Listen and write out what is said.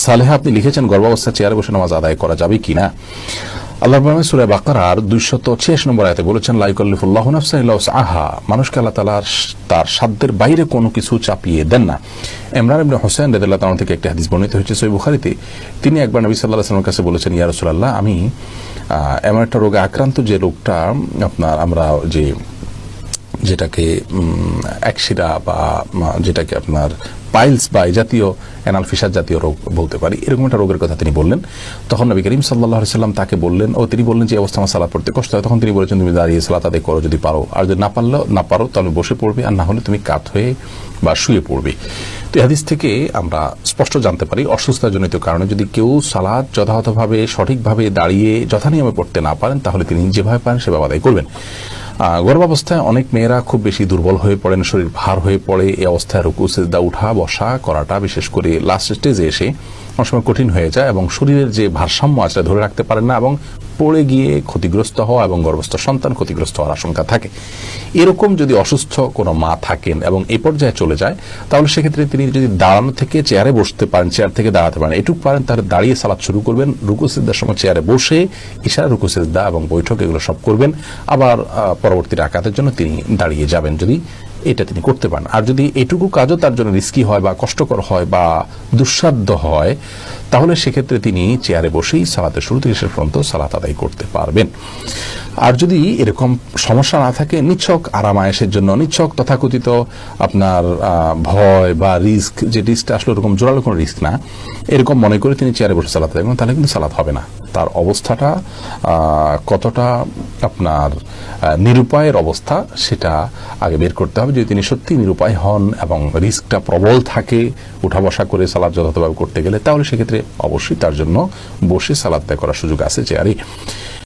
সালেহা আপনি লিখেছেন গর্ভাবস্থায় চেয়ারে বসে নামাজ আদায় করা যাবে কিনা। আল্লাহ সূরা বাকারার 286 নম্বর আয়াতে বলেছেন, লা ইউকাল্লিফুল্লাহু নাফসান ইল্লা উসআহা, মানুষকে আল্লাহ তাআলা তার সাধ্যের বাইরে কোনো কিছু চাপিয়ে দেন না। ইমরান ইবনে হুসাইন রাদিয়াল্লাহু তাআলা থেকে একটা হাদিস বর্ণিত হয়েছে সহিহ বুখারীতে। তিনি একবার নবী সাল্লাল্লাহু আলাইহি ওয়াসাল্লামের কাছে বলেছেন, ইয়া রাসূলুল্লাহ, আমি এমন একটা রোগে আক্রান্ত যে রোগটা আপনার আমরা যেটাকে একশিরা বা যেটাকে আপনার পাইলস বা এই জাতীয় অ্যানাল ফিসার জাতীয় রোগ বলতে পারি, এরকম একটা রোগের কথা তিনি বললেন। তখন নবী করিম সাল্লাল্লাহু আলাইহি ওয়াসাল্লাম তাকে বললেন, তিনি বললেন যে অবস্থা আমার সালাত পড়তে কষ্ট হয়। তখন তিনি বলেছেন, তুমি দাঁড়িয়ে সালাত আদায় করো যদি পারো, আর যদি না পারো তাহলে বসে পড়বে, আর না হলে তুমি কাত হয়ে বা শুয়ে পড়বে। তো এই হাদিস থেকে আমরা স্পষ্ট জানতে পারি অসুস্থতাজনিত কারণে যদি কেউ সালাত যথাযথভাবে সঠিকভাবে দাঁড়িয়ে যথানিয়মে পড়তে না পারেন, তাহলে তিনি যেভাবে পারেন সেভাবে আদায় করবেন। গর্ভাবস্থায় অনেক মেয়েরা খুব বেশি দুর্বল হয়ে পড়েন, শরীর ভার হয়ে পড়ে। এই অবস্থায় রুকু সিজদা উঠা বসা করাটা বিশেষ করে লাস্ট স্টেজে এসে অনেক সময় কঠিন হয়ে যায় এবং শরীরের যে ভারসাম্য আছে ধরে রাখতে পারেন না এবং পড়ে গিয়ে ক্ষতিগ্রস্ত হওয়া এবং গর্ভস্থ সন্তান ক্ষতিগ্রস্ত হওয়ার আশঙ্কা থাকে। এরকম যদি অসুস্থ কোনো মা থাকেন এবং এই পর্যায়ে চলে যায়, তাহলে সেক্ষেত্রে তিনি যদি দাঁড়ানো থেকে চেয়ারে বসতে পারেন, চেয়ার থেকে দাঁড়াতে পারেন, এটুকু পারেন, তাহলে দাঁড়িয়ে সালাত শুরু করবেন। রুকু সিজদার সময় চেয়ারে বসে ইশারা রুকু সিজদা এবং বৈঠক এগুলো সব করবেন। আবার পরবর্তী রাকাতের জন্য তিনি দাঁড়িয়ে যাবেন, যদি এটা তিনি করতে পারেন। আর যদি এটুকু কাজও তার জন্য রিস্কি হয় বা কষ্টকর হয় বা দুঃসাধ্য হয়, তাহলে সেক্ষেত্রে তিনি চেয়ারে বসেই সালাতের শুরু থেকে শেষ পর্যন্ত সালাত আদায় করতে পারবেন। আর যদি এরকম সমস্যা না থাকে, নিছক আরামায়েশের জন্য, নিছক তথাকথিত আপনার ভয় বা রিস্ক, যে রিস্কটা আসলে ওরকম জোরালো কোনো রিস্ক না, এরকম মনে করে তিনি চেয়ারে বসে সালাত আদায় করেন, তাহলে কিন্তু সালাত হবে না। তার অবস্থাটা কতটা আপনার নিরুপায়ের অবস্থা সেটা আগে বের করতে হবে। যদি তিনি সত্যি নিরুপায় হন এবং রিস্কটা প্রবল থাকে উঠা বসা করে সালাত যথাযথভাবে করতে গেলে, তাহলে সেক্ষেত্রে অবশ্যই তার জন্য বসে সালাত আদায় করার সুযোগ আছে চেয়ারে।